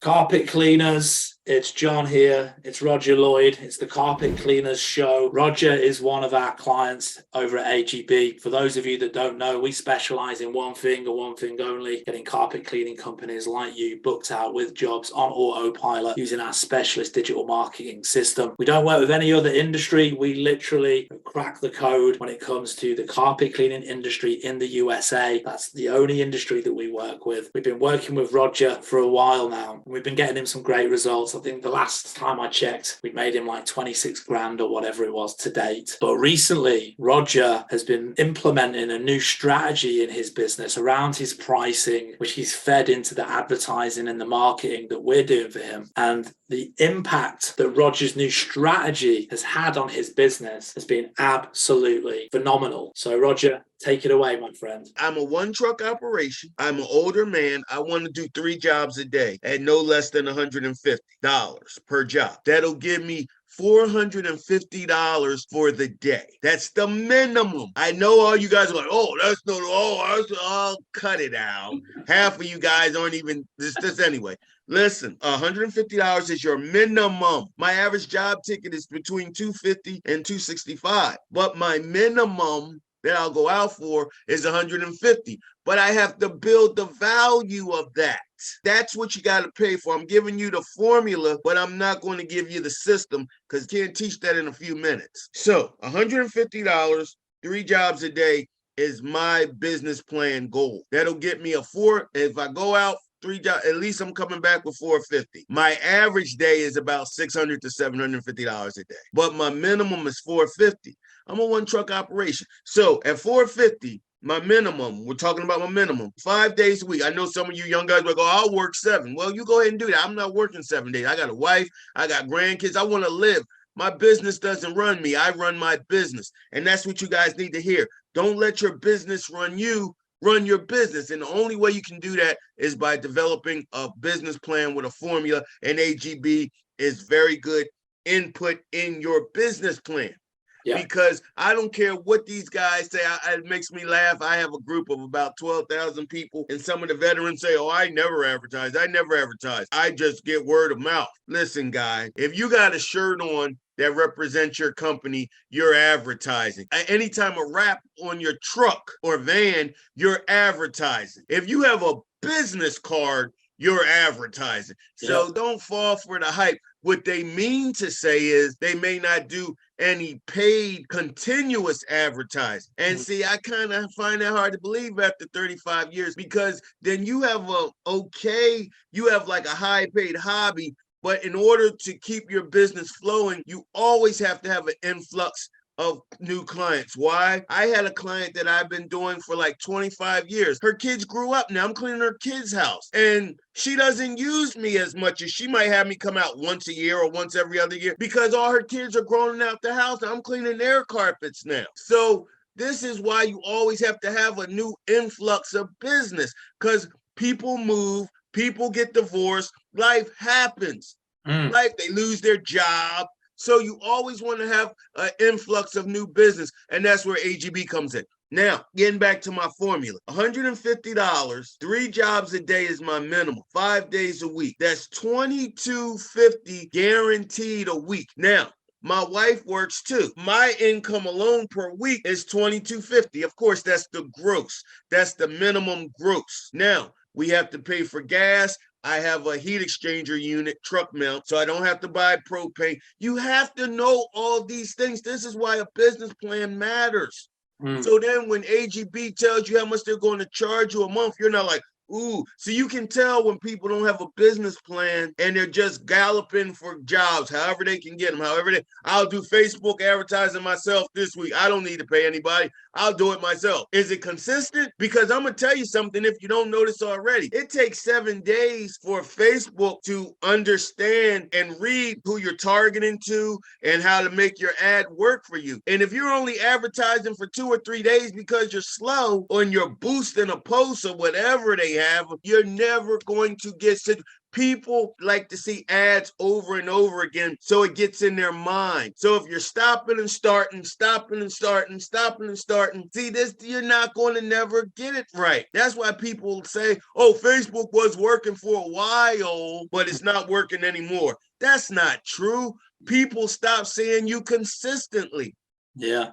Carpet cleaners, it's John here. It's Roger Lloyd. It's the Carpet Cleaners Show. Roger is one of our clients over at AGB. For those of you that don't know, we specialize in one thing and one thing only, getting carpet cleaning companies like you booked out with jobs on autopilot using our specialist digital marketing system. We don't work with any other industry. We literally crack the code when it comes to the carpet cleaning industry in the USA. That's the only industry that we work with. We've been working with Roger for a while now. We've been getting him some great results. I think the last time I checked, we made him like 26 grand or whatever it was to date. But recently, Roger has been implementing a new strategy in his business around his pricing, which he's fed into the advertising and the marketing that we're doing for him. And the impact that Roger's new strategy has had on his business has been absolutely phenomenal. So Roger, take it away, my friend. I'm a one truck operation. I'm an older man. I want to do 3 jobs a day at no less than $150 per job. That'll give me $450 for the day. That's the minimum. I know all you guys are like, I'll cut it out. Half of you guys aren't even this anyway. Listen, $150 is your minimum. My average job ticket is between $250 and $265, but my minimum that I'll go out for is $150. But I have to build the value of that. That's what you got to pay for. I'm giving you the formula, but I'm not going to give you the system because you can't teach that in a few minutes. So $150, 3 jobs a day is my business plan goal. That'll get me if I go out 3 jobs, at least I'm coming back with $450. My average day is about $600 to $750 a day, but my minimum is $450. I'm a one truck operation. So at $450, my minimum, we're talking about my minimum, 5 days a week. I know some of you young guys will go, I'll work 7. Well, you go ahead and do that. I'm not working 7 days. I got a wife. I got grandkids. I want to live. My business doesn't run me. I run my business. And that's what you guys need to hear. Don't let your business run you. Run your business. And the only way you can do that is by developing a business plan with a formula. And AGB is very good input in your business plan. Yeah. Because I don't care what these guys say. It makes me laugh. I have a group of about 12,000 people, and some of the veterans say, I never advertise. I just get word of mouth. Listen, guy, if you got a shirt on that represents your company, you're advertising. Anytime a wrap on your truck or van, you're advertising. If you have a business card, you're advertising. So don't fall for the hype. What they mean to say is they may not do any paid continuous advertising. And see, I kind of find that hard to believe after 35 years, because then you have like a high paid hobby, but in order to keep your business flowing, you always have to have an influx of new clients. Why? I had a client that I've been doing for like 25 years. Her kids grew up now. I'm cleaning her kids' house. And she doesn't use me as much as she might have me come out once a year or once every other year, because all her kids are growing out the house. I'm cleaning their carpets now. So this is why you always have to have a new influx of business, because people move, people get divorced, life happens. Life, they lose their job. So you always want to have an influx of new business, and that's where AGB comes in. Now, getting back to my formula, $150, 3 jobs a day is my minimum, 5 days a week. That's $2,250 guaranteed a week. Now, my wife works too. My income alone per week is $2,250. Of course, that's the gross. That's the minimum gross. Now, we have to pay for gas. I have a heat exchanger unit, truck mount, so I don't have to buy propane. You have to know all these things. This is why a business plan matters. So then when AGB tells you how much they're going to charge you a month, you're not like, ooh. So you can tell when people don't have a business plan and they're just galloping for jobs, however they can get them, I'll do Facebook advertising myself this week. I don't need to pay anybody. I'll do it myself. Is it consistent? Because I'm going to tell you something, if you don't know this already, it takes 7 days for Facebook to understand and read who you're targeting to and how to make your ad work for you. And if you're only advertising for 2 or 3 days because you're slow on your boosting a post or whatever they have, you're never going to get People like to see ads over and over again, so it gets in their mind. So if you're stopping and starting, see this, you're not going to never get it right. That's why people say, oh, Facebook was working for a while, but it's not working anymore. That's not true. People stop seeing you consistently. Yeah.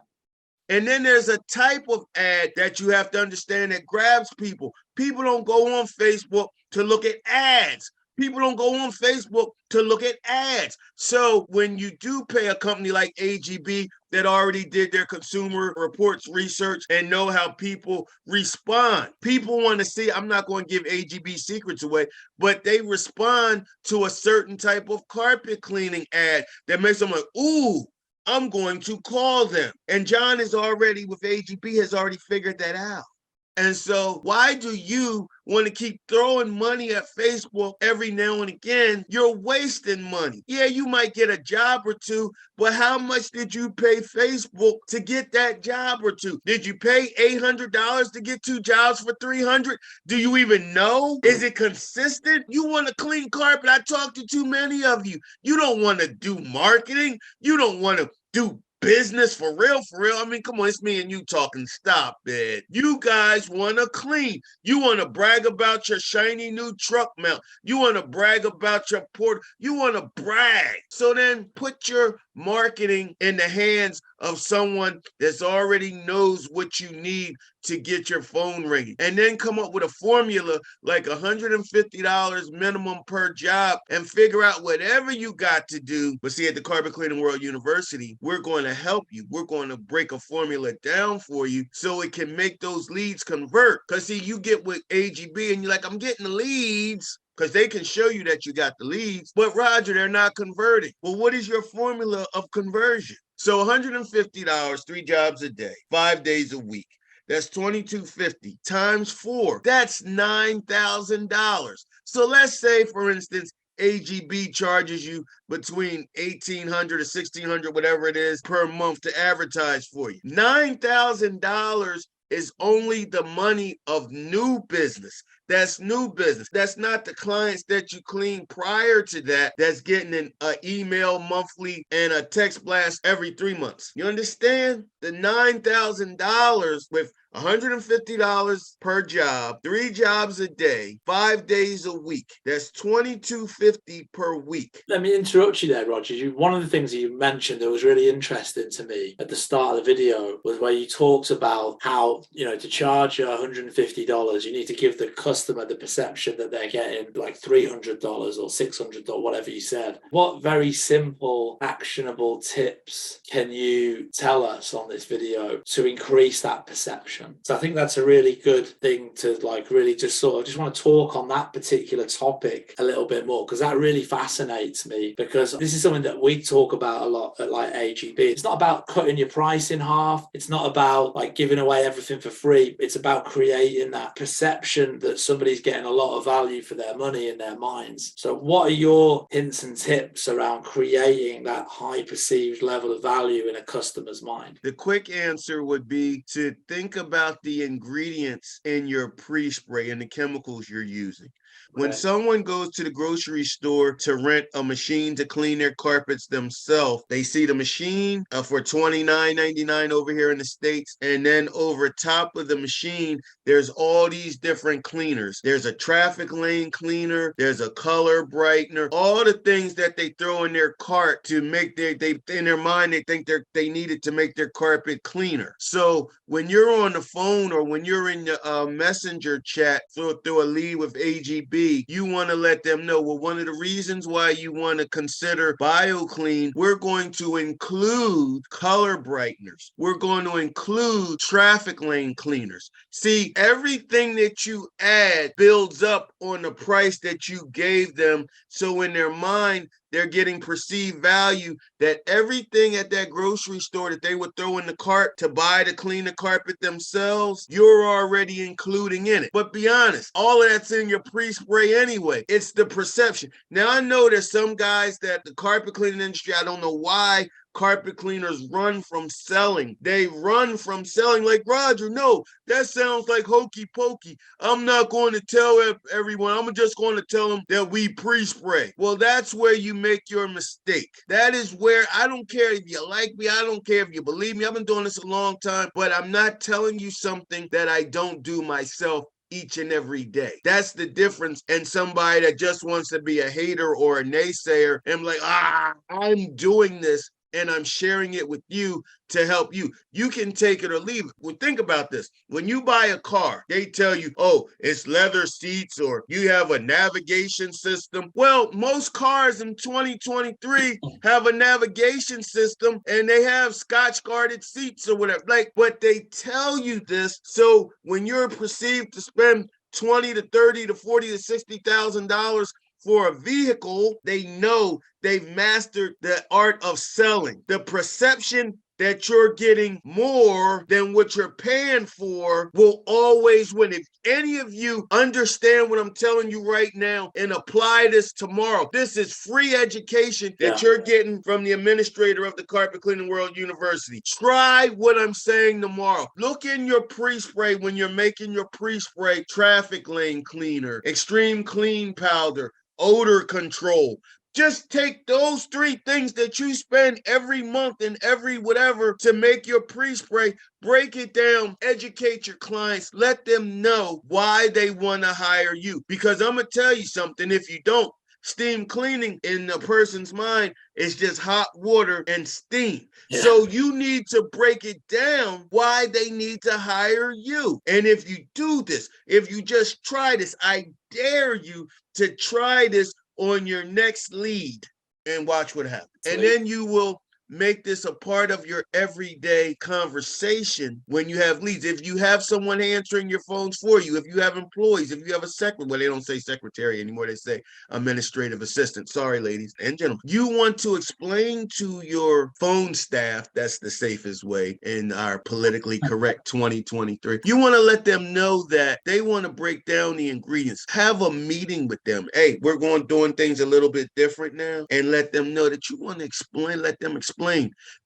And then there's a type of ad that you have to understand that grabs people. People don't go on Facebook to look at ads. People don't go on Facebook to look at ads. So when you do pay a company like AGB that already did their consumer reports research and know how people respond, people want to see, I'm not going to give AGB secrets away, but they respond to a certain type of carpet cleaning ad that makes them like, ooh, I'm going to call them. And John is already with AGB has already figured that out. And so why do you want to keep throwing money at Facebook every now and again? You're wasting money. Yeah, you might get a job or two, but how much did you pay Facebook to get that job or two? Did you pay $800 to get 2 jobs for $300? Do you even know? Is it consistent? You want to clean carpet? I talked to too many of you. You don't want to do marketing. You don't want to do business for real, for real. I mean, come on, it's me and you talking. Stop it. You guys want to clean. You want to brag about your shiny new truck mount. You want to brag about your port. You want to brag. So then put your marketing in the hands of someone that's already knows what you need to get your phone ringing, and then come up with a formula like $150 minimum per job and figure out whatever you got to do. But see, at the Carpet Cleaning World University, we're going to help you. We're going to break a formula down for you so it can make those leads convert. Because see, you get with AGB and you're like, I'm getting the leads, because they can show you that you got the leads, but Roger, they're not converting. Well, what is your formula of conversion? So $150, 3 jobs a day, 5 days a week. That's $2,250 times 4. That's $9,000. So let's say, for instance, AGB charges you between $1,800 or $1,600, whatever it is, per month to advertise for you. $9,000 is only the money of new business. That's new business. That's not the clients that you clean prior to that, that's getting an email monthly and a text blast every 3 months. You understand? The $9,000 with $150 per job, 3 jobs a day, 5 days a week. That's $2,250 per week. Let me interrupt you there, Roger. One of the things that you mentioned that was really interesting to me at the start of the video was where you talked about how, to charge you $150, you need to give the customer the perception that they're getting like $300 or $600, whatever you said. What very simple, actionable tips can you tell us on this video to increase that perception? So I think that's a really good thing to really just want to talk on that particular topic a little bit more, because that really fascinates me, because this is something that we talk about a lot at AGB. It's not about cutting your price in half. It's not about giving away everything for free. It's about creating that perception that somebody's getting a lot of value for their money in their minds. So what are your hints and tips around creating that high perceived level of value in a customer's mind? The quick answer would be to think about the ingredients in your pre-spray and the chemicals you're using. When someone goes to the grocery store to rent a machine to clean their carpets themselves, they see the machine for $29.99 over here in the States. And then over top of the machine, there's all these different cleaners. There's a traffic lane cleaner. There's a color brightener. All the things that they throw in their cart to make in their mind, they think they need it to make their carpet cleaner. So when you're on the phone or when you're in the messenger chat through a lead with AGB, you want to let them know, well, one of the reasons why you want to consider BioClean, we're going to include color brighteners. We're going to include traffic lane cleaners. See, everything that you add builds up on the price that you gave them. So in their mind, they're getting perceived value that everything at that grocery store that they would throw in the cart to buy to clean the carpet themselves, you're already including in it. But be honest, all of that's in your pre-spray pre-spray anyway. It's the perception. Now I know there's some guys that the carpet cleaning industry, I don't know why carpet cleaners run from selling. They run from selling like, Roger, no, that sounds like hokey pokey. I'm not going to tell everyone. I'm just going to tell them that we pre-spray. Well, that's where you make your mistake. That is where, I don't care if you like me. I don't care if you believe me. I've been doing this a long time, but I'm not telling you something that I don't do myself each and every day. That's the difference in somebody that just wants to be a hater or a naysayer and like, I'm doing this and I'm sharing it with you to help you. You can take it or leave it. Well, think about this. When you buy a car, they tell you, oh, it's leather seats or you have a navigation system. Well, most cars in 2023 have a navigation system and they have Scotch guarded seats or whatever. Like, but they tell you this so when you're perceived to spend 20 to 30 to 40 to $60,000 for a vehicle, they know they've mastered the art of selling. The perception that you're getting more than what you're paying for will always win. If any of you understand what I'm telling you right now and apply this tomorrow, this is free education that you're getting from the administrator of the Carpet Cleaning World University. Try what I'm saying tomorrow. Look in your pre-spray when you're making your pre-spray traffic lane cleaner, extreme clean powder, odor control. Just take those 3 things that you spend every month and every whatever to make your pre-spray, break it down, educate your clients, let them know why they want to hire you. Because I'm going to tell you something, if you don't, steam cleaning in a person's mind is just hot water and steam. Yeah. So you need to break it down why they need to hire you. And if you do this, if you just try this, I dare you to try this on your next lead and watch what happens. Sweet. And then you will make this a part of your everyday conversation when you have leads. If you have someone answering your phones for you, if you have employees, if you have a secretary, well, they don't say secretary anymore, they say administrative assistant. Sorry, ladies and gentlemen. You want to explain to your phone staff, that's the safest way in our politically correct 2023. You want to let them know that they want to break down the ingredients. Have a meeting with them. Hey, we're doing things a little bit different now, and let them know that you want to explain, let them explain.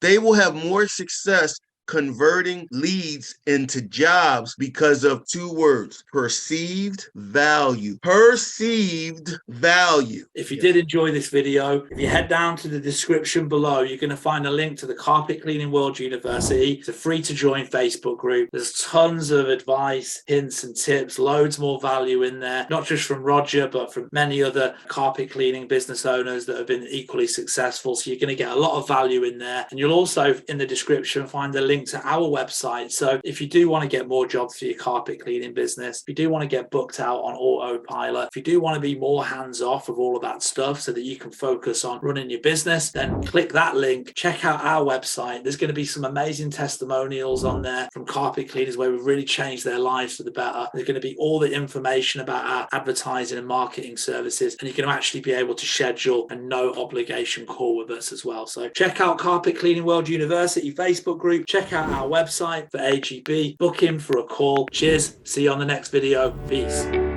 They will have more success converting leads into jobs because of 2 words: perceived value. Perceived value. If you did enjoy this video, if you head down to the description below, you're going to find a link to the Carpet Cleaning World University. It's a free to join Facebook group. There's tons of advice, hints and tips, loads more value in there, not just from Roger, but from many other carpet cleaning business owners that have been equally successful. So you're going to get a lot of value in there. And you'll also, in the description, find a link to our website. So if you do want to get more jobs for your carpet cleaning business, if you do want to get booked out on autopilot, if you do want to be more hands-off of all of that stuff so that you can focus on running your business, then click that link, check out our website. There's going to be some amazing testimonials on there from carpet cleaners where we've really changed their lives for the better. There's going to be all the information about our advertising and marketing services, and you can actually be able to schedule a no obligation call with us as well. So check out Carpet Cleaning World University Facebook group, check out our website for AGB, book in for a call. Cheers, see you on the next video. Peace.